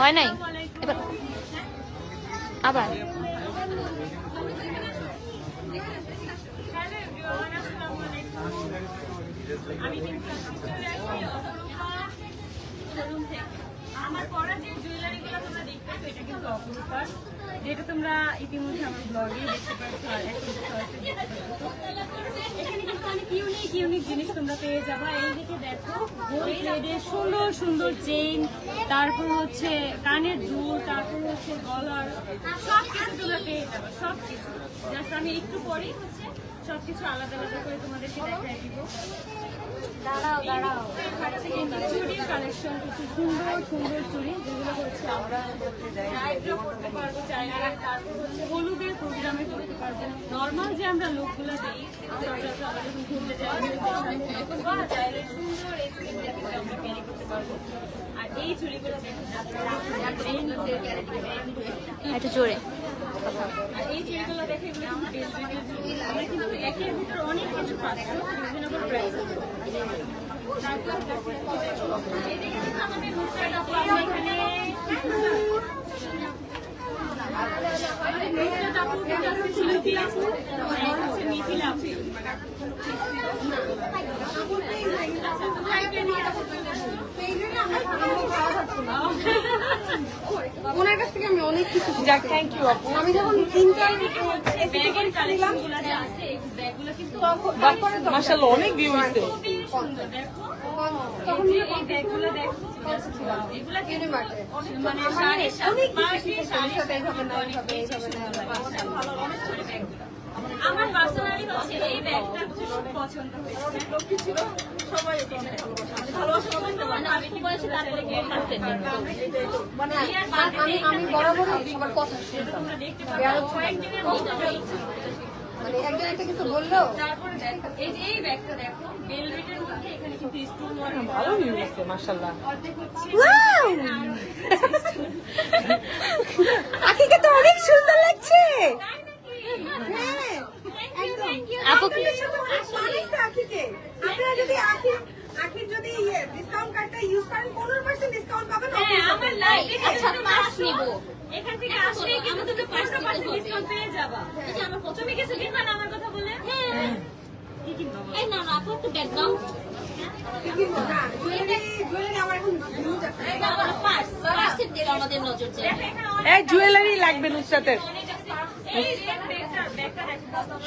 হয় নাই এবার আবার আমি আমার পরা যে জুয়েলারি গুলো তোমরা দেখতেছো এটা কিন্তু অপরূপার, যেটা তোমরা ইতিমধ্যে আমার ব্লগে দেখতে পাচ্ছ আর এখানে কিন্তু অনেক ইউনিক জিনিস তোমরা পেয়ে যাবা। এই দিকে দেখো সুন্দর সুন্দর চেইন, তারপর হচ্ছে কানের দুল, তারপর হচ্ছে গলার, সব কিছু তোমরা পেয়ে যাবা। সব কিছু জাস্ট আমি একটু পরেই হচ্ছে সবকিছু আলাদা আলাদা করে তোমাদেরকে দেখাই দিব। চুড়ির কালেকশন, কিছু সুন্দর সুন্দর চুড়ি যেগুলো হচ্ছে আমরা করতে পারবো চাইলে, তারপর হচ্ছে হলুদের প্রোগ্রামে করতে পারবো। নর্মাল যে আমরা লোকগুলো দিই ঘুরতে চাইলে সুন্দর এই চুড়িগুলো আমরা ক্যারি করতে পারবো। আর এই চুড়িগুলো একটু জোরে, আর এই চুড়িগুলো দেখে এগুলো আমরা কিন্তু একের ভিতরে অনেক কিছু পাচ্ছি রিজনেবল প্রাইস। ওনার কাছ থেকে আমি অনেক কিছু যাক, থ্যাংক ইউ আপু। আমি যখন তিনটা ব্যাগের কালেকশনগুলো যে আছে এই ব্যাগগুলো কিন্তু মাশাআল্লাহ অনেক ভিউ হইছে। সুন্দর দেখো, এই ব্যাগগুলো দেখো, এগুলো কিন্তু মানে শাড়ির সাথে পার্টির শাড়ির সাথে অনেক বেশি সুন্দর লাগে। অনেক ছোট ব্যাগগুলো আমার পার্সোনালি হচ্ছে এই ব্যাগটা খুব পছন্দ হয়েছে। লক্ষ্মী ছিল সবাই এটা ভালোবাসা মানে আমি কি বলেছি তাহলে কি মানে আমি বরাবর সবার কথা শুনতাম, তোমরা দেখতে পারো কয়েকদিনের মধ্যে মানে একজন একটা কিছু বললো। তারপরে দেখো এই যে এই ব্যাগটা দেখো বেলভেটের মধ্যে, এখানে কিন্তু স্টোন ওয়ার্ক ভালো ভিউ হইছে মাশাআল্লাহ। অর্ধেক হচ্ছে আখিকে তো অনেক সুন্দর লাগছে। আপু আখিকে আপনারা যদি আখির যদি ডিসকাউন্ট কার্ডটা ইউজ করেন 15% ডিসকাউন্ট পাবেন। হ্যাঁ আমার লাইক আচ্ছা পাস নিব, এখান থেকে আসলেই কিন্তু তুমি 15% ডিসকাউন্ট পেয়ে যাবা। এই যে আমার তুমি কিছু কিনবা না আমার কথা বলে? হ্যাঁ কি কিনবা? এই না না আপু একটু ব্যাগ দাও, জুয়েলারি আমার এখন হিউজ আছে। পার্সের দিল আমাদের নজর যায়। এই জুয়েলারি লাগবে নুসরাতের।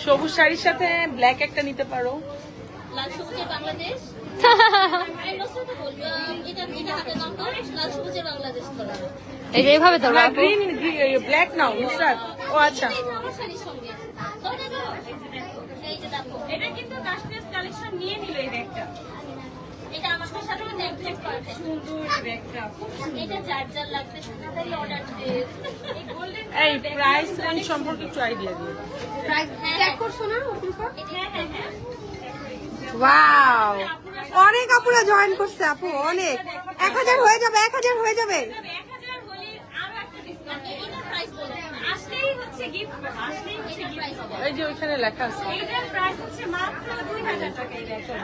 সবুজ শাড়ির সাথে ব্ল্যাক একটা নিতে পারো। লাল সবুজের বাংলাদেশ এইভাবে ধরো, গ্রিন ব্ল্যাক নাও নুসরাত। ও আচ্ছা এটা কিন্তু কাশ্মীর কালেকশন নিয়ে নিল এই ব্যাগটা। এটা আমার সাথে নেকলেস করতে সুন্দর ব্যাগটা, এটা যার যার লাগবে তাড়াতাড়ি অর্ডার দিতে। এই গোল্ডেন এই প্রাইস রেঞ্জ সম্পর্কে একটু আইডিয়া দিও। প্রাইস চেক করছো না অপরূপা? হ্যাঁ হ্যাঁ হ্যাঁ ওয়াও, অনেক আপুরা জয়েন করছে আপু, অনেক। 1000 হয়ে যাবে, 1000 হয়ে যাবে। 1000 হলে আরো একটা ডিসকাউন্ট। এটা প্রাইস বলে আসলেই হচ্ছে গিফট, আসলেই হচ্ছে প্রাইস হবে। এই যে ওইখানে লেখা আছে, এটার প্রাইস হচ্ছে মাত্র 2000 টাকা। এই ব্যাগটা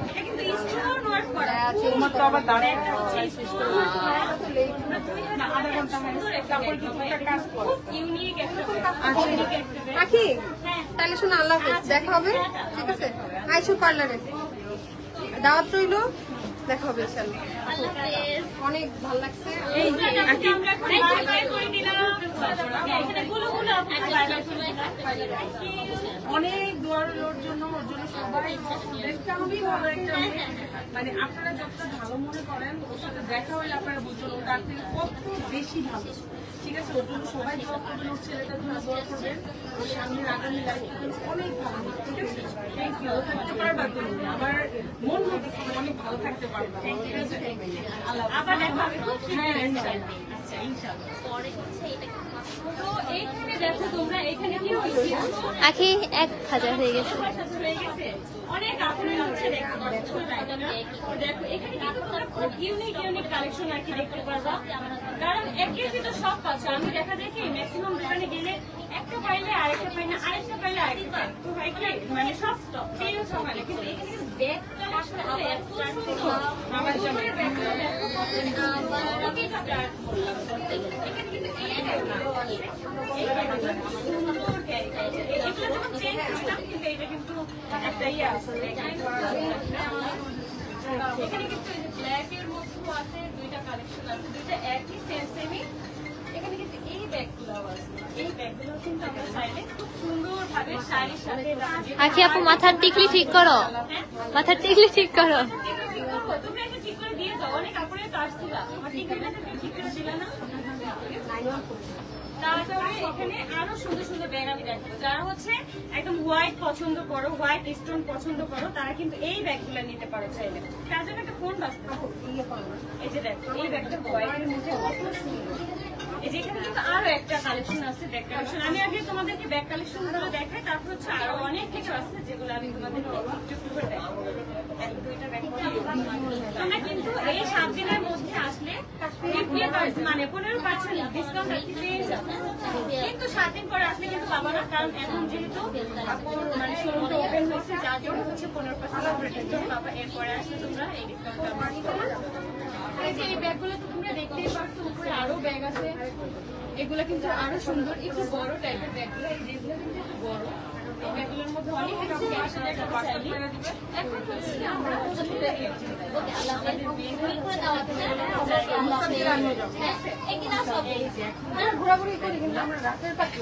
এটা কিন্তু স্টোন ওয়ার্ক করা, তোমার তো আবার দাঁড়ায় একটা হচ্ছে স্টোন ওয়ার্ক করা। আধা ঘন্টা হয় তারপর কিছু একটা কাজ করো, ইউনিক একটা ইউনিক একটা ব্যাগ। আখি তাহলে শোনো, আল্লাহ হাফেজ, দেখা হবে, ঠিক আছে? আইসু পার্লারে দাওয়াত রইলো, দেখা হবে ইনশাআল্লাহ। আল্লাহ হাফেজ। অনেক ভালো লাগছে। এই যে আমরা এখন বাই করে দিলাম, এখানে গুলো আপনারা বাই বাই করে অনেক দোয়ার ওর জন্য সবাই দেখতে হবেই ভালো একটা মেয়ে। মানে আপনারা যতটা ভালো মনে করেন ওর সাথে দেখা হলে আপনারা বুঝবেন ওটা আপনি কত বেশি ভালো। ঠিক আছে, ওর জন্য সবাই দোয়া করবেন, ওর ছেলেটার জন্য দোয়া করবেন, ওর সামনের আগামী লাইফ অনেক ভালো। ঠিক আছে, থ্যাংক ইউ। ও থাকতে পারবা তুমি, আমার মন হচ্ছে অনেক ভালো থাকতে পারবা। ঠিক আছে, আবার দেখা হবে। হ্যাঁ আচ্ছা ইনশাআল্লাহ। পরে হচ্ছে এটা তো এইখানে দেখো তোমরা, এখানে কি হয়েছে আখি 1000 হয়ে গেছে। হয়ে গেছে অনেক আপনারা হচ্ছে দেখতে পাচ্ছ। দেখো এখানে কিন্তু তোমরা খুব ইউনিক ইউনিক কালেকশন আর কি দেখতে পারবা, কারণ একের ভিতর সব পাচ্ছ। আমি দেখা দেখি ম্যাক্সিমাম দোকানে গেলে একটা পাইলে আরেকটা পাই না, আরেকটা পাইলে আরেকটা পাই, তো হয় কি মানে সব স্টক পেয়েও সবাই। কিন্তু এখানে ব্যাগটা আসলে এত সুন্দর, আমার জন্য ব্যাগটা দেখো স্টার্ট করলাম। আছে এই ব্যাগগুলো সুন্দর ক্যারি করা যায়। এগুলো যেমন চেইন সিস্টেম, কিন্তু এটা কিন্তু একটা ইয়ে আছে এখানে কিন্তু এই যে ব্ল্যাক এর মধ্যেও আছে, দুইটা কালেকশন আছে, দুইটা একই সেমই। এখানে কিন্তু এই ব্যাগগুলো আছে, এই ব্যাগগুলো কিন্তু আমরা চাইলে খুব সুন্দরভাবে শাড়ির সাথে আখি আপু মাথার টিকলি ঠিক করো, মাথার টিকলি ঠিক করো। তুমি একটা ঠিক করে দিয়ে দাও, অনেক কাপড়ে তো আসছিল আমার টিকলিটা তুমি ঠিক করে দিলে না। তারপরে এখানে আরো সুন্দর সুন্দর ব্যাগ আমি দেখাবো। যারা হচ্ছে একদম হোয়াইট পছন্দ করো, হোয়াইট স্টোন পছন্দ করো, তারা কিন্তু এই ব্যাগগুলো নিতে পারো চাইলে। তার জন্য একটা ফোন বাজতে, এই যে দেখো এই ব্যাগটা হোয়াইটের মধ্যে কত সুন্দর। এই যে এখানে কিন্তু আরো একটা কালেকশন আছে, ব্যাগ কালেকশন। আমি আগে তোমাদেরকে ব্যাগ কালেকশন গুলো দেখাই, তারপর হচ্ছে আরো অনেক কিছু আছে যেগুলো আমি তোমাদেরকে একটু করে দেখাবো। তোমরা কিন্তু এই 7 দিনের মধ্যে আসলে 50% মানে 15% ডিসকাউন্ট পেয়ে যাবে। কিন্তু 7 দিন পরে আসলে কিন্তু পাবো না, কারণ এখন যেহেতু মানে শোরুমটা ওপেন হয়েছে, যার জন্য হচ্ছে 15% ডিসকাউন্ট পাবো। এরপরে আসলে তোমরা এই ডিসকাউন্টটা পাবে। এই যে এই ব্যাগগুলো তো তোমরা দেখতেই পাচ্ছ, উপরে আরো ব্যাগ আছে, এগুলো কিন্তু আরো সুন্দর, একটু বড় টাইপের ব্যাগগুলো। এই যেগুলো কিন্তু একটু বড়, এই ব্যাগগুলোর মধ্যে অনেক কিছু আছে। এখন হচ্ছে আমরা ঘোরাঘুরি করি, কিন্তু আমরা রাতের পাখি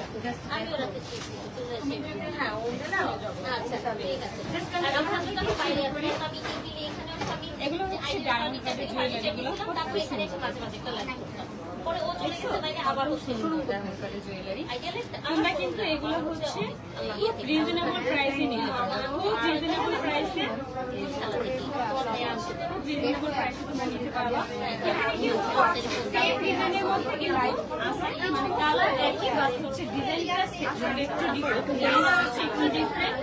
এগুলো হচ্ছে ডায়মন্ড কাটের জুয়েলারি, এগুলো আমরা কিন্তু এগুলো হচ্ছে খুব রিজনেবল প্রাইসে নিতে পারবো, খুব রিজনেবল প্রাইসে, খুব রিজনেবল প্রাইসে তোমরা নিতে পারবা। সেম ডিজাইনের মধ্যে কিন্তু আছে, মানে কালার একই, বাট হচ্ছে ডিজাইনটা একটু ডিফারেন্ট।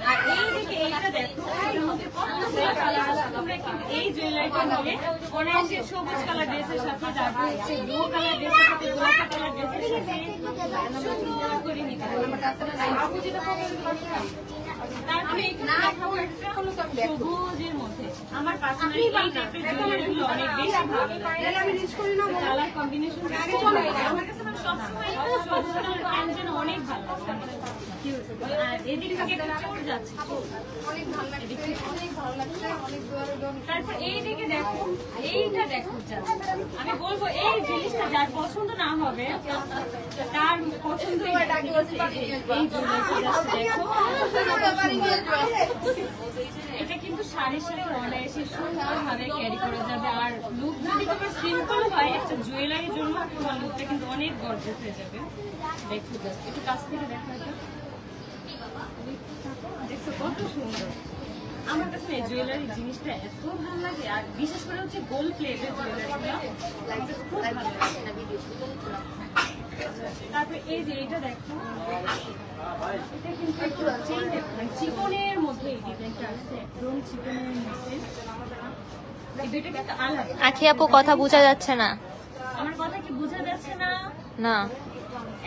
আর এইদিকে এইটা দেখো, এর মধ্যে কতগুলো কালার আছে। তোমরা কিন্তু এই জুয়েলারিটা নিলে অনেকে সবুজ কালার ড্রেসের সাথে, তারপর হচ্ছে ব্লু কালার ড্রেসের সাথে, গোলাপি কালার ড্রেসের সাথে সুন্দর করে নিতে পারবে। তারপরে এখানে দেখাবো একটা সবুজের মধ্যে। আমার পার্সোনালি এই টাইপের জুয়েলারিগুলো অনেক বেশি ভালো লাগে, কালার কম্বিনেশন আমার কাছে মানে সবসময় সবুজ কালার প্যান্ট যেন অনেক ভালো লাগে। আর এদিক থেকে একটা চোর যাচ্ছে, তারপর এইদিকে দেখো, এইটা দেখো, আমি বলবো এই জিনিসটা যার পছন্দ না হবে তার পছন্দ এই এটা কিন্তু শাড়ির সাথে অনায়াসে সুন্দরভাবে ক্যারি করা যাবে। আর লুক যদি তোমার সিম্পল হয়, একটা জুয়েলারির জন্য তোমার লুকটা কিন্তু অনেক গর্জিয়াস হয়ে যাবে। দেখো একটু কাছ থেকে দেখা যায়, দেখছো কত সুন্দর। আমার কাছে এই জুয়েলারি জিনিসটা এত ভালো লাগে, আর বিশেষ করে হচ্ছে গোল্ড প্লেটের জুয়েলারিগুলো খুব ভালো লাগে। তারপরে এই যে এটা দেখো, এটা কিন্তু একটু মানে চিকনের মধ্যে এই ডিজাইনটা আছে, একদম চিকনের মধ্যে। এই দুইটা কিন্তু আলাদা। আখি আপু কথা বোঝা যাচ্ছে না। আমার কথা কি বোঝা যাচ্ছে না? না।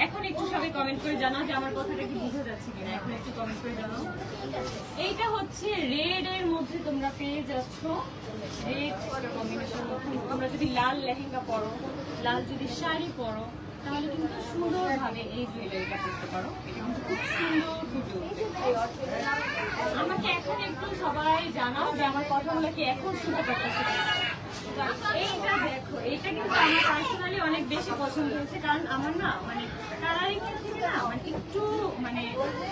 এখন একটু সবাই কমেন্ট করে জানাও যে আমার কথাটা কি বোঝা যাচ্ছে কিনা, এখন একটু কমেন্ট করে জানাও। এইটা হচ্ছে রেড এর মধ্যে তোমরা পেয়ে যাচ্ছ, রেড কম্বিনেশন। তোমরা যদি লাল লেহেঙ্গা পরো, লাল যদি শাড়ি পরো, তাহলে কিন্তু সুন্দরভাবে এই জুয়েলারিটা করতে পারো। এটা কিন্তু খুব সুন্দর ফুটে উঠবে। আমাকে এখন একটু সবাই জানাও যে আমার কথাগুলো কি এখন শুনতে পারতেছে। এইটা দেখো, এইটা কিন্তু আমার পার্সোনালি অনেক বেশি পছন্দ হয়েছে, কারণ আমার না মানে কালারিং এর থেকে না মানে একটু মানে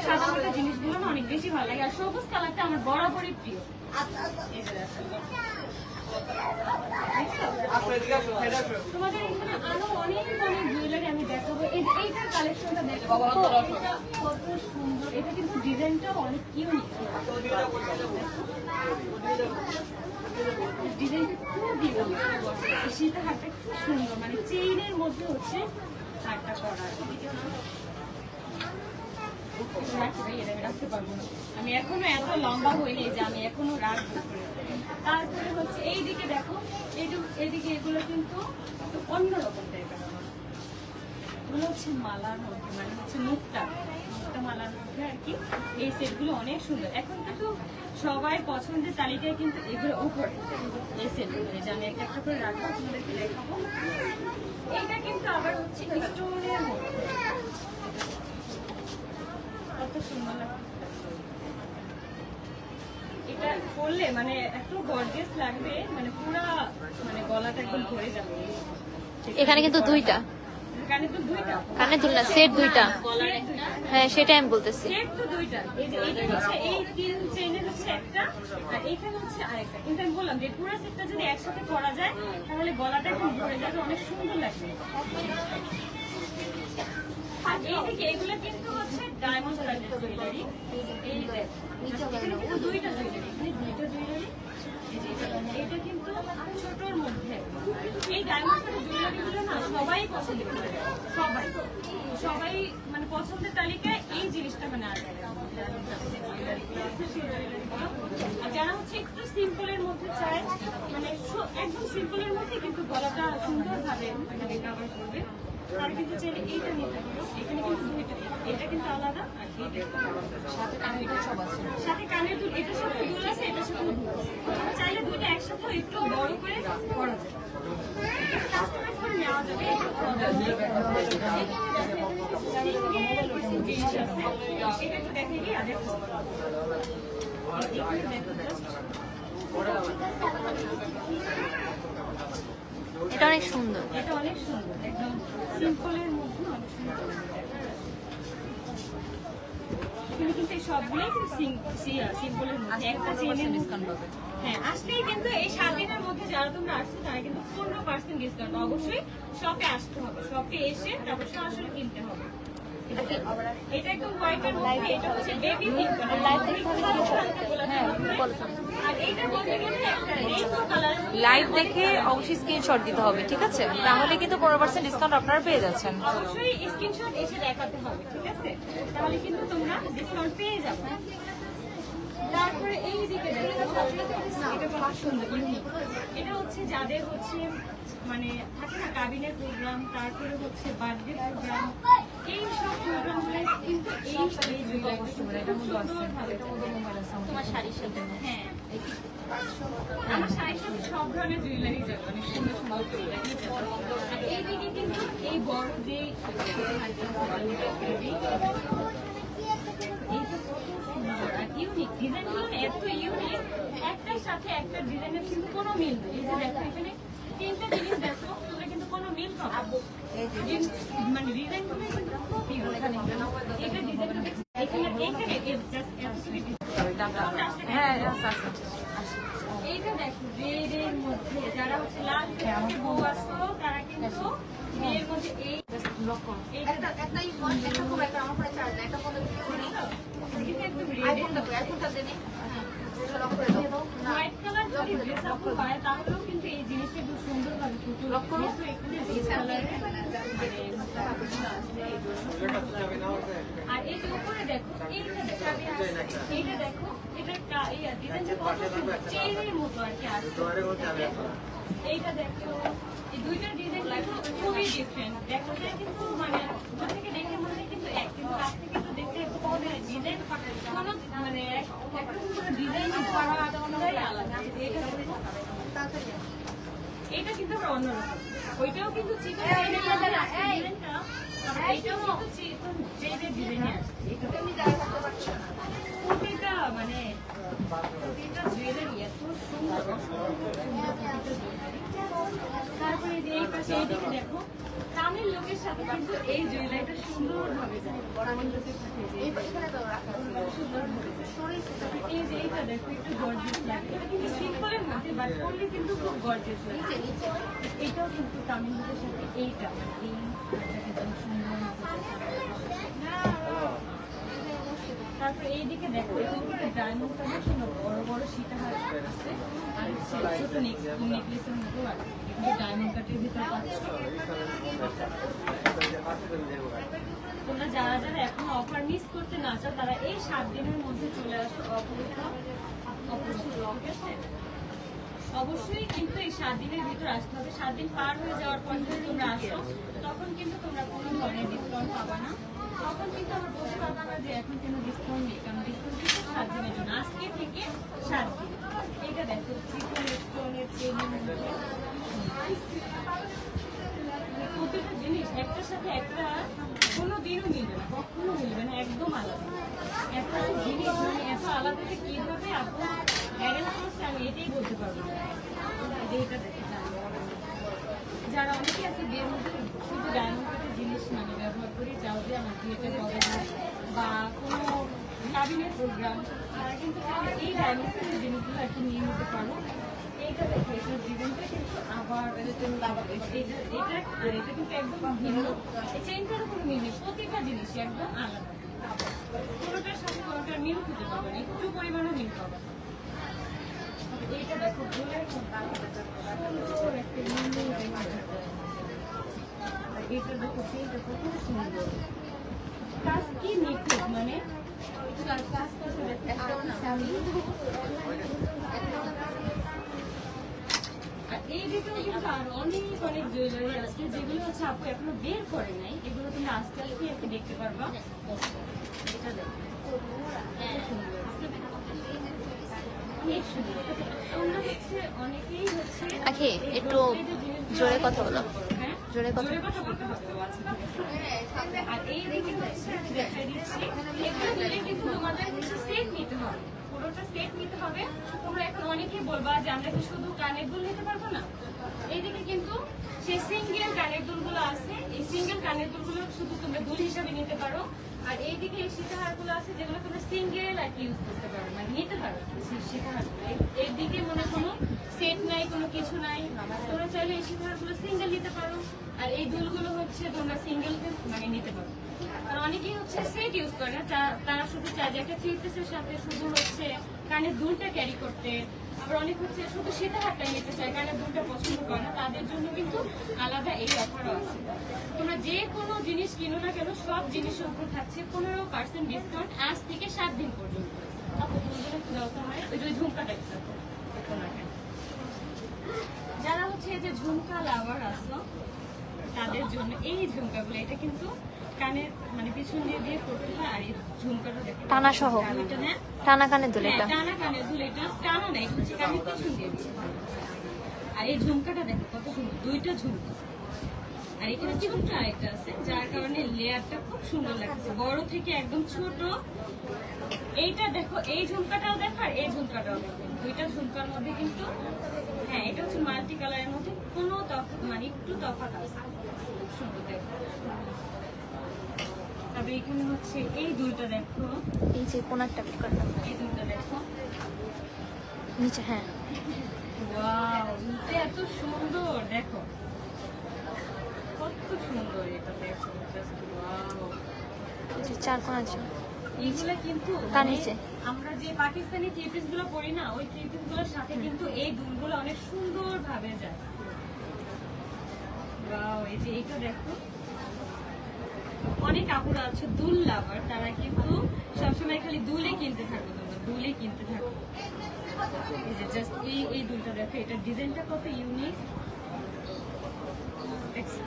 সাদা সাদা জিনিসগুলো না অনেক বেশি ভালো লাগে। আর সবুজ কালারটা আমার বরাবরই প্রিয়। তোমাদের এখানে আরো অনেক অনেক জুয়েলারি আমি দেখাবো। এইটার কালেকশনটা দেখো, এটা কত সুন্দর। এটা কিন্তু ডিজাইনটাও অনেক ইউনিক, ডিজাইনটা খুব ইউনিক। সেটা হাতটা খুব সুন্দর, মানে চেইনের মধ্যে হচ্ছে হাতটা করা। রাখতে পারবো না, আমি এখনো এত লম্বা হইনি যে আমি এখনো রাখবো। তারপরে হচ্ছে এইদিকে দেখো, এইদিকে এগুলো কিন্তু অন্যরকম টাইপের। এগুলো হচ্ছে মালার মধ্যে, মানে হচ্ছে মুক্তা মালার মধ্যে আর কি। এই সেটগুলো অনেক সুন্দর। এখন কিন্তু সবাই পছন্দের তালিকায় কিন্তু এগুলো উপরে এই সেটগুলো, যে আমি একটা একটা করে রাখবো, তোমাদেরকে দেখাবো। এইটা কিন্তু আবার হচ্ছে স্টোনের সুন্দর লাগে। এটা পরলে মানে এত গর্জিয়াস লাগবে, মানে পুরা মানে গলাটা একদম ভরে যাবে। এখানে কিন্তু দুইটা কানে তো দুইটা, কানের দুল না, সেট দুইটা। হ্যাঁ সেটাই আমি বলতেছি। সেট তো দুইটা। এই যে এটা হচ্ছে এই তিন চেইনের হচ্ছে একটা, আর এইখানে হচ্ছে আরেকটা। কিন্তু আমি বললাম যে পুরো সেটটা যদি একসাথে করা যায় তাহলে গলাটা একদম ভরে যাবে, অনেক সুন্দর লাগবে। আর এইদিকে এগুলো কিন্তু হচ্ছে ডায়মন্ড কাটের জুয়েলারি। এই দেখ এখানে কিন্তু দুইটা জুয়েলারি, এখানে দুইটা জুয়েলারি। এটা কিন্তু ছোটর মধ্যে। এই ডায়মন্ড কাটের জুয়েলারি গুলো না সবাই পছন্দ করে, সবাই সবাই মানে পছন্দের তালিকায় এই জিনিসটা মানে আছে। আর যারা হচ্ছে একটু সিম্পলের মধ্যে চায়, মানে একদম সিম্পলের মধ্যে কিন্তু গলাটা সুন্দরভাবে মানে কভার করবে, তারা কিন্তু চাইলে এইটা নিতে পারো। এখানে কিন্তু দুইটা, এটা কিন্তু আলাদা আর সাথে কানের দুল সব আছে, সাথে কানের দুল, এটার সাথে দুল আছে, এটার সাথে দুল আছে। চাইলে দুইটা একসাথে একটু বড় করে করা যায়, কাস্টমাইজ করে নেওয়া যাবে। জিনিস আছে, এটা একটু দেখে গিয়ে আগে এটা অনেক সুন্দর। এটা অনেক সুন্দর, একদম সিম্পলের মধ্যে অনেক সুন্দর। এখানে কিন্তু এই সবগুলোই সিম্পলের মধ্যে একটা চেনের ডিসকাউন্ট পাবে। হ্যাঁ আসলেই কিন্তু এই 7 দিনের মধ্যে যারা তোমরা আসছো তারা কিন্তু 15% ডিসকাউন্ট। অবশ্যই শপে আসতে হবে, শপে এসে তারপর সরাসরি কিনতে হবে। এটা একদম হোয়াইটের মধ্যে, এটা হচ্ছে বেবি পিঙ্ক কালার। লাইভ দেখে আর এইটা বলতে গেলে একটা রেইনবো কালার। লাইভ দেখে অবশ্যই স্ক্রিনশট দিতে হবে, ঠিক আছে? তাহলে কিন্তু 15% ডিসকাউন্ট আপনারা পেয়ে যাচ্ছেন। অবশ্যই স্ক্রিনশট এসে দেখাতে হবে, ঠিক আছে? তাহলে কিন্তু তোমরা ডিসকাউন্ট পেয়ে যাবে। তারপরে এই দিকে দেখো, এটা খুব সুন্দর ইউনিক। এটা হচ্ছে যাদের হচ্ছে মানে থাকে না কাবিনের প্রোগ্রাম, তারপরে হচ্ছে বার্থডে প্রোগ্রাম, এই সব প্রোগ্রামগুলো কিন্তু এই তোমার শাড়ির সাথে। হ্যাঁ আমার শাড়ির সাথে সব ধরনের জুয়েলারি যাবে, অনেক সুন্দর সুন্দর জুয়েলারি যাবে। আর এইদিকে কিন্তু এই বড় যে ইউনিক ডিজাইনগুলো এত ইউনিক, একটার সাথে একটা ডিজাইনের কিন্তু কোনো মিল নেই। এই যে দেখো এখানে 3টা জিনিস দেখো, তোমরা কিন্তু কোনো মিল পাবে মানে ডিজাইনগুলো কিন্তু খুব ইউনিক। এটা ডিজাইনটা এখানে জাস্ট এতটুকু হ্যাঁ এইটা দেখো রেডের মধ্যে, যারা হচ্ছে লাল বউ আসো তারা কিন্তু বিয়ের মধ্যে এই হোয়াইট কালার যদি ড্রেস আপ হয় তাহলেও কিন্তু এই জিনিসটা খুব সুন্দরভাবে ফুটে উঠবে। আর এই যে উপরে দেখো, এইটা দেখো, এটা ডিজাইনটা কত চেইনের মতো আর কি আসছে। এইটা দেখো, এই দুইটা ডিজাইন কিন্তু খুবই ডিফারেন্ট। দেখো যায় কিন্তু মানে ওখান থেকে দেখে মনে হয় কিন্তু এক, কিন্তু কাছ থেকে তো দেখতে ডিজাইন কোনো মানে একটা কোনো ডিজাইন করা কোনোটাই আলাদা। এটা কিন্তু আমরা অন্যরকম, ওইটাও কিন্তু চিকন ডিজাইনটা, এইটাও কিন্তু চিকন ডিজাইন আসছে। প্রতিটা মানে প্রতিটা জুয়েলারি এত সুন্দর, তারপরে এই পাশে এইদিকে দেখো কানের লোকের সাথে কিন্তু এই জুয়েলারিটা সুন্দরভাবে যায়, কানের লোকের সাথে সুন্দরভাবে এই যে এইটা দেখো একটু গর্জিয়াস লাগে। এটা কিন্তু সিম্পলের মধ্যে বাট পরলে কিন্তু খুব গর্জিয়াস লাগে। এটাও কিন্তু কানের লোকের সাথে এইটা এই কিন্তু সুন্দর। তারপরে এইদিকে দেখো ডায়মন্ড কালার বড় বড় সীতাহার আছে, আর ছোট নেকলেসের মতো আছে, কিন্তু ডায়মন্ড কাটের ভিতরে পাচ্ছ। তোমরা যারা যারা এখনো অফার মিস করতে না চাও তারা এই 7 দিনের মধ্যে চলে আসো অবশ্যই, ঠিক আছে? অবশ্যই কিন্তু এই 7 দিনের ভিতরে আসতে হবে। 7 দিন পার হয়ে যাওয়ার পর যদি তোমরা আসো তখন কিন্তু তোমরা কোনো ধরনের ডিসকাউন্ট পাবা না, তখন কিন্তু আমরা বলতে পারবো না যে এখন কোনো ডিসকাউন্ট নেই, কারণ ডিসকাউন্ট কিন্তু 7 দিনের জন্য, আজকে থেকে 7 দিন। এটা দেখো চিকন স্টোনের চেনের মধ্যে প্রতিটা জিনিস একটার সাথে একটা কোনো দিনও মিলবে না, কখনো মিলবে না, একদম আলাদা। এত জিনিস মানে এত আলাদা যে কিভাবে আপনি অ্যারেঞ্জ করছে আমি এটাই বলতে পারবো না। যে এটা দেখে যারা অনেকে আছে বিয়ের মধ্যে শুধু ডায়মন্ডের জিনিস মানে ব্যবহার করি চাও যে আমার বিয়েতে বলে বা কোনো কাবিনের প্রোগ্রাম, তারা কিন্তু এই ডায়মন্ডের জিনিসগুলো একটু নিয়ে নিতে পারো। এইটা দেখো এটার ডিজাইনটা কিন্তু আবার এটা কিন্তু একদম ভিন্ন, এই চেইনটারও কোনো মিল নেই, প্রতিটা জিনিস একদম আলাদা, কোনোটার সাথে কোনোটার মিল খুঁজে পাবে না, একটু পরিমাণও মিল পাবে না। এইটা দেখো সুন্দর একটা এটা দেখো সেইটা কত সুন্দর, কাজ কি নিখুঁত, মানে কাজ করতে আর এই ভিতরে কিন্তু আরো অনেক অনেক জুয়েলারি আছে যেগুলো হচ্ছে আপু এখনো বের করে নাই, এগুলো তুমি আস্তে আস্তে একটু দেখতে পারবা। এটা দেখো অনেক সুন্দর, তোমরা হচ্ছে অনেকেই হচ্ছে আখি একটু জোরে কথা বলো, জোরে কথা। কথা বলতে হবে। আর এই দিকে হচ্ছে আমি দেখাই দিচ্ছি, এগুলো নিলে কিন্তু তোমাদের হচ্ছে সেট নিতে হবে, পুরোটা সেট নিতে হবে। তোমরা এখন অনেকেই বলবা যে আমরা কি শুধু কানের দুল নিতে পারবো না, এইদিকে কিন্তু সেই সিঙ্গেল কানের দুলগুলো আছে, এই সিঙ্গেল কানের দুলগুলো শুধু তোমরা দুল হিসাবে নিতে পারো। আর এইদিকে এই সীতাহারগুলো আছে যেগুলো তোমরা সিঙ্গেল আর কি ইউজ করতে পারো, মানে নিতে পারো সীতাহারগুলো। এর দিকে মনে কোনো সেট নাই, কোনো কিছু নাই, তোমরা চাইলে এই সীতাহারগুলো সিঙ্গেল নিতে পারো। আর এই দুলগুলো হচ্ছে তোমরা সিঙ্গেল মানে নিতে পারো। আর অনেকেই হচ্ছে সেট ইউজ করে না, তারা শুধু চায় যে একটা থ্রি পিসের সাথে শুধু হচ্ছে কানের দুলটা ক্যারি করতে, আবার অনেক হচ্ছে শুধু সীতাহারটাই নিতে চায়, কানের দুলটা পছন্দ করে না, তাদের জন্য কিন্তু আলাদা এই অফারও আছে। তোমরা যে কোনো জিনিস কিনো না কেন সব জিনিসের উপর থাকছে 15% ডিসকাউন্ট আজ থেকে 7 দিন পর্যন্ত। ওই যে ঝুমকাটা যারা হচ্ছে এই যে ঝুমকা লাভার আসো তাদের জন্য এই ঝুমকাগুলো, এটা কিন্তু কানের মানে পিছন দিয়ে দিয়ে করতে হয়। আর এই ঝুমকাটা দেখো টানা সহ, টানা কানের দুল, এটা টানা কানের দুল, এটা টানা নাই, হচ্ছে কানের পিছন দিয়ে দিয়ে। আর এই ঝুমকাটা দেখো কত সুন্দর, দুইটা ঝুমকা। আর এখানে ছোট্ট আরেকটা আছে যার কারণে লেয়ারটা খুব সুন্দর লাগছে, বড় থেকে একদম ছোট। এইটা দেখো, এই ঝুমকাটাও দেখো আর এই ঝুমকাটাও দেখো, দুইটা ঝুমকার মধ্যে কিন্তু হ্যাঁ এটা হচ্ছে মাল্টি কালারের মধ্যে কোনো তফাৎ মানে একটু তফাৎ আছে, খুব সুন্দর দেখো। তবে এখানে হচ্ছে এই দুইটা দেখো, এই যে কোনারটা করলাম এই দুইটা দেখো নিচে, হ্যাঁ ওয়াও, এটা এত সুন্দর দেখো, কত সুন্দর এটা দেখো, জাস্ট ওয়াও। চার কোনা আছে এইগুলা কিন্তু কার নিচে আমরা যে পাকিস্তানি থ্রি পিস গুলো পরি না, ওই থ্রি পিস গুলোর সাথে কিন্তু এই দুলগুলো অনেক সুন্দর ভাবে যায়। ওয়াও, এই যে এটা দেখো, অনেক আপুরা আছে দুল লাভার, তারা কিন্তু সবসময় খালি দুলে কিনতে থাকো, তোমরা দুলে কিনতে থাকো। এই যে জাস্ট এই দুলটা দেখো, এটার ডিজাইনটা কত ইউনিক দেখছো।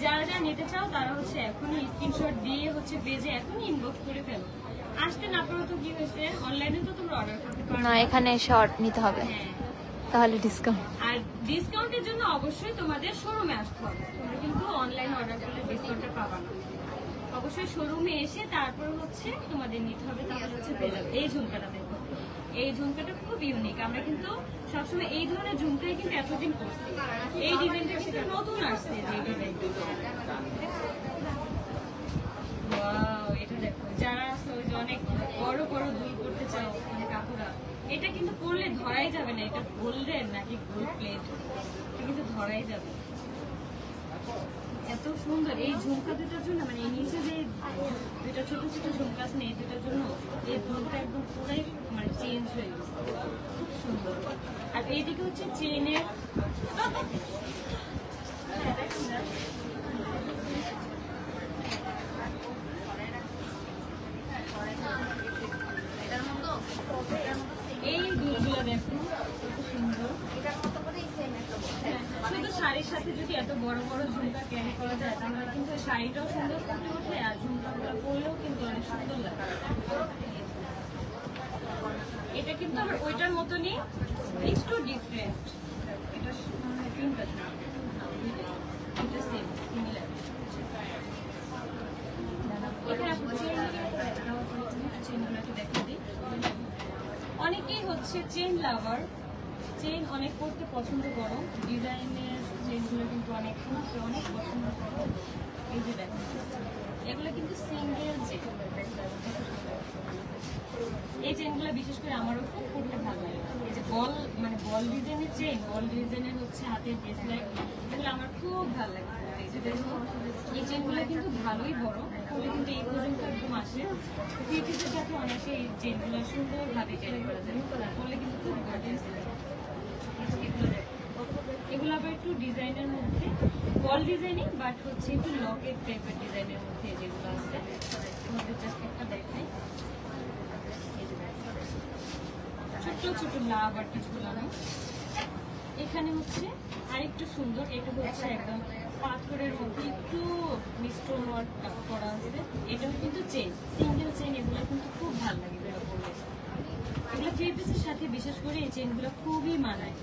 যারা যারা নিতে চাও তারা হচ্ছে এখনই স্ক্রিনশট দিয়ে হচ্ছে পেজে এখনই ইনবক্স করে ফেলো। আসতে না পারো তো কি হয়েছে, অনলাইনে তো তোমরা অর্ডার করতে পারো না, এখানে শর্ট নিতে হবে, হ্যাঁ। তাহলে ডিসকাউন্ট। আর ডিসকাউন্টের জন্য অবশ্যই তোমাদের শোরুমে আসতে হবে, তোমরা কিন্তু অনলাইনে অর্ডার করলে ডিসকাউন্টটা পাবা না। অবশ্যই শোরুমে এসে তারপর হচ্ছে তোমাদের নিতে হবে, তাহলে হচ্ছে পেয়ে যাবে। এই ঝুমকাটা দেখো, এই ঝুমকাটা খুব ইউনিক, আমরা কিন্তু সবসময় এই ধরনের ঝুমকাই কিন্তু এতদিন করছি। এই ডিজাইনটা কিন্তু নতুন আসছে, যে ডিজাইনটা ওয়াও, এটা দেখো যারা আছে ওই যে অনেক বড় বড় দুল করতে চাও অনেক আপুরা, এটা কিন্তু পরলে ধরাই যাবে না, এটা গোল্ডেন নাকি গোল্ড প্লেট, এটা কিন্তু ধরাই যাবে। এত সুন্দর এই ঝুমকা দুটার জন্য, মানে এই নিচে যে দুটা ছোট ছোট ঝুমকা আছে না, এই দুটার জন্য এই দুলটা একদম পুরাই মানে চেঞ্জ হয়ে গেছে, খুব সুন্দর। আর এইদিকে হচ্ছে চেনের এই দুলগুলো দেখো কত সুন্দর। শুধু শাড়ির সাথে যদি এত বড় বড় ঝুমকা ক্যারি করা যায় তাহলে কিন্তু শাড়িটাও সুন্দর ফুটে ওঠে, আর ঝুমকাগুলো পরলেও কিন্তু অনেক সুন্দর লাগে। এটা কিন্তু আবার ওইটার মতনই একটু ডিফারেন্ট, এটা তিনটা এটা সেম সিমিলার। এখানে আপনি চেন চেইন লাভার, চেইন অনেক পড়তে পছন্দ করো, ডিজাইনের চেইনগুলো কিন্তু অনেক পছন্দ করো। এই যে দেখো এগুলো কিন্তু সিঙ্গেল চেইন, এই চেইনগুলো বিশেষ করে আমারও খুব পড়তে ভালো লাগে। এই যে বল ডিজাইনের চেইন, বল ডিজাইনের হচ্ছে হাতের ব্রেসলেট, এগুলো আমার খুব ভালো লাগে। এই যে দেখো এই চেইনগুলো কিন্তু ভালোই বড়, তবে কিন্তু এই পর্যন্ত একদম আসে। ফিটিসের সাথে অনেকে এই চেইনগুলো সুন্দরভাবে ক্যারি করা যায়, বললে কিন্তু খুব গর্জিয়াস লাগে। এগুলো আবার একটু ডিজাইনের মধ্যে বল ডিজাইনিং, বাট হচ্ছে একটু লকেট টাইপের ডিজাইনের মধ্যে যেগুলো আছে তোমাদের জাস্ট একটা দেখাই। ছোট ছোট লাভ আর কিছুগুলো না, এখানে হচ্ছে আরেকটু সুন্দর, এটা হচ্ছে একদম পাথরের মধ্যে একটু স্টোন ওয়ার্ক করা আছে। এটাও কিন্তু চেইন, সিঙ্গেল চেইন, এগুলো কিন্তু খুব ভালো লাগে। এগুলো থ্রি পিসের সাথে বিশেষ করে এই চেইনগুলো খুবই মানায়,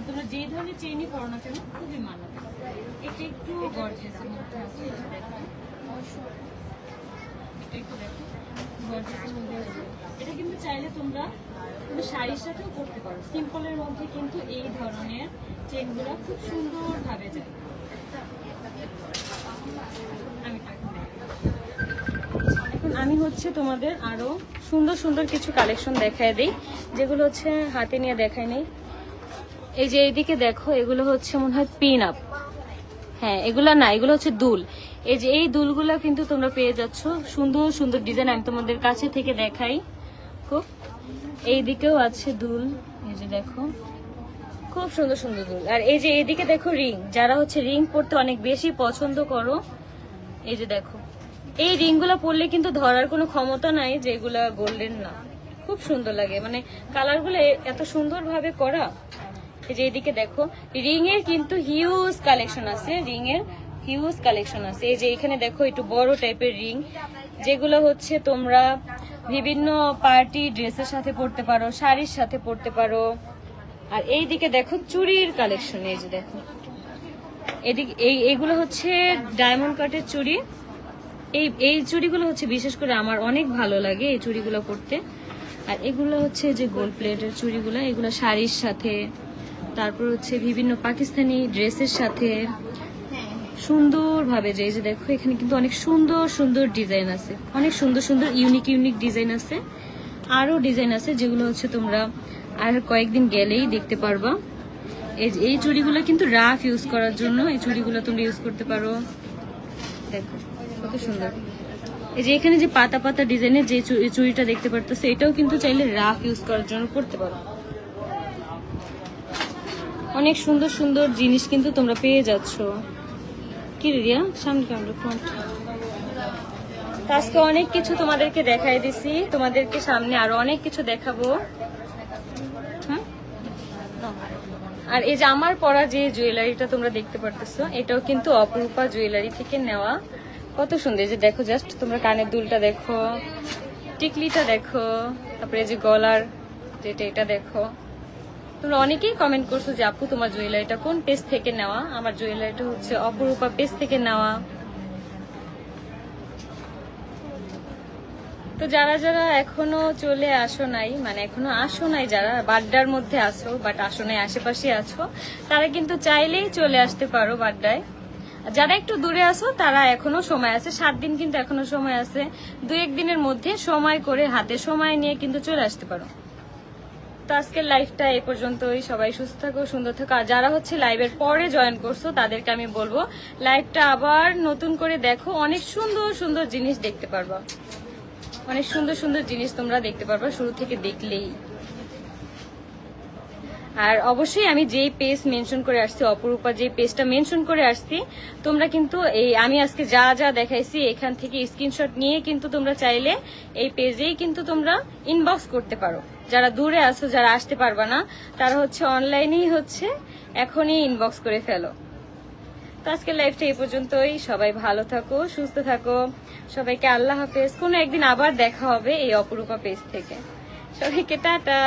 তোমরা যে ধরনের চেইনই পরো না কেন খুবই মানাবে। এটা একটু গর্জিয়াসের মধ্যে আছে, এটা দেখো, এটা একটু দেখো গর্জিয়াসের মধ্যে আছে। এটা কিন্তু চাইলে তোমরা শাড়ির সাথেও পরতে পারো, সিম্পলের মধ্যে কিন্তু এই ধরনের চেইনগুলো খুব সুন্দরভাবে যায়। আমি হচ্ছে তোমাদের আরো সুন্দর সুন্দর কিছু কালেকশন দেখায় দিই, যেগুলো হচ্ছে হাতে নিয়ে দেখাই নেই। এই যে এইদিকে দেখো, এগুলো হচ্ছে মনে হয় পিন আপ, হ্যাঁ এগুলো না, এগুলো হচ্ছে দুল। এই যে এই দুলগুলো কিন্তু তোমরা পেয়ে যাচ্ছ, সুন্দর সুন্দর ডিজাইন। আমি তোমাদের কাছে থেকে দেখাই, খুব এইদিকেও আছে দুল, এই যে দেখো খুব সুন্দর সুন্দর দুল। আর এই যে এইদিকে দেখো রিং, যারা হচ্ছে রিং পরতে অনেক বেশি পছন্দ করো, এই যে দেখো এই রিংগুলো পরলে কিন্তু ধরার কোনো ক্ষমতা নাই যে এগুলা গোল্ডেন না, খুব সুন্দর লাগে, মানে কালারগুলো এত সুন্দরভাবে করা। এই যে এইদিকে দেখো রিং এর কিন্তু হিউজ কালেকশন আছে, রিং এর হিউজ কালেকশন আছে। এই যে এখানে দেখো একটু বড় টাইপের রিং, যেগুলো হচ্ছে তোমরা বিভিন্ন পার্টি ড্রেসের সাথে পরতে পারো, শাড়ির সাথে পরতে পারো। আর এইদিকে দেখো চুড়ির কালেকশন, এই যে দেখো এদিকে এইগুলো হচ্ছে ডায়মন্ড কাটের চুড়ি। এই চুড়িগুলো হচ্ছে বিশেষ করে আমার অনেক ভালো লাগে এই চুড়িগুলো পরতে। আর এগুলো হচ্ছে যে গোল্ড প্লেটের চুড়িগুলো, এগুলো শাড়ির সাথে, তারপর হচ্ছে বিভিন্ন পাকিস্তানি ড্রেসের সাথে সুন্দরভাবে যে, এই যে দেখো এখানে কিন্তু অনেক সুন্দর সুন্দর ডিজাইন আছে, অনেক সুন্দর সুন্দর ইউনিক ইউনিক ডিজাইন আছে। আরো ডিজাইন আছে যেগুলো হচ্ছে তোমরা আর কয়েকদিন গেলেই দেখতে পারবা। এই চুড়িগুলো কিন্তু রাফ ইউজ করার জন্য, এই চুড়িগুলো তোমরা ইউজ করতে পারো। দেখো কত সুন্দর, এই যে এখানে যে পাতা পাতা ডিজাইনের যে চুড়িটা দেখতে পারতেছো, এটাও কিন্তু চাইলে রাফ ইউজ করার জন্য পড়তে পারো। অনেক সুন্দর সুন্দর জিনিস কিন্তু তোমরা পেয়ে যাচ্ছ। কি রিয়া সামনে ক্যামেরা ফ্রন্ট, আজকে অনেক কিছু তোমাদেরকে দেখাই দিছি, তোমাদেরকে সামনে আরো অনেক কিছু দেখাবো। আর এই যে আমার পরা যে জুয়েলারিটা তোমরা দেখতে পারতেছো, এটাও কিন্তু অপরূপা জুয়েলারি থেকে নেওয়া। কত সুন্দর, যে দেখো জাস্ট তোমরা কানের দুলটা দেখো, টিকলিটা দেখো, তারপরে যে গলার যেটা এটা দেখো। তোমরা অনেকেই কমেন্ট করছো যে আপু তোমার জুয়েলারিটা কোন পেজ থেকে নেওয়া। আমার জুয়েলারিটা হচ্ছে অপরূপা পেজ থেকে নেওয়া। তো যারা যারা এখনো চলে আসো নাই, মানে এখনো আসো নাই, যারা বাড্ডার মধ্যে আসো বাট আসো নাই, আশেপাশে আছো, তারা কিন্তু চাইলেই চলে আসতে পারো বাড্ডায়। যারা একটু দূরে আসো তারা এখনো সময় আছে, 7 দিন কিন্তু এখনো সময় আছে। 2-1 দিনের মধ্যে সময় করে হাতে সময় নিয়ে কিন্তু চলে আসতে পারো। তো আজকের লাইভটা এই পর্যন্তই। সবাই সুস্থ থাকো, সুন্দর থাকো। আর যারা হচ্ছে লাইভের পরে জয়েন করছো তাদেরকে আমি বলবো লাইভটা আবার নতুন করে দেখো, অনেক সুন্দর সুন্দর জিনিস দেখতে পারবা, অনেক সুন্দর সুন্দর জিনিস তোমরা দেখতে পারবা শুরু থেকে দেখলেই। আর অবশ্যই আমি যেই পেজ মেনশন করে আসছি, অপরূপা যে পেজটা মেনশন করে আসছি, তোমরা কিন্তু এই আমি আজকে যা যা দেখাইছি এখান থেকে স্ক্রিনশট নিয়ে কিন্তু তোমরা চাইলে এই পেজেই কিন্তু তোমরা ইনবক্স করতে পারো। যারা দূরে আছো, যারা আসতে পারবা না, তারা হচ্ছে অনলাইনেই হচ্ছে এখনই ইনবক্স করে ফেলো। তো আজকের লাইফটা এই পর্যন্তই। সবাই ভালো থাকো, সুস্থ থাকো, সবাইকে আল্লাহ হাফেজ। কোনো একদিন আবার দেখা হবে এই অপরূপা পেজ থেকে। সবাইকে টাটা।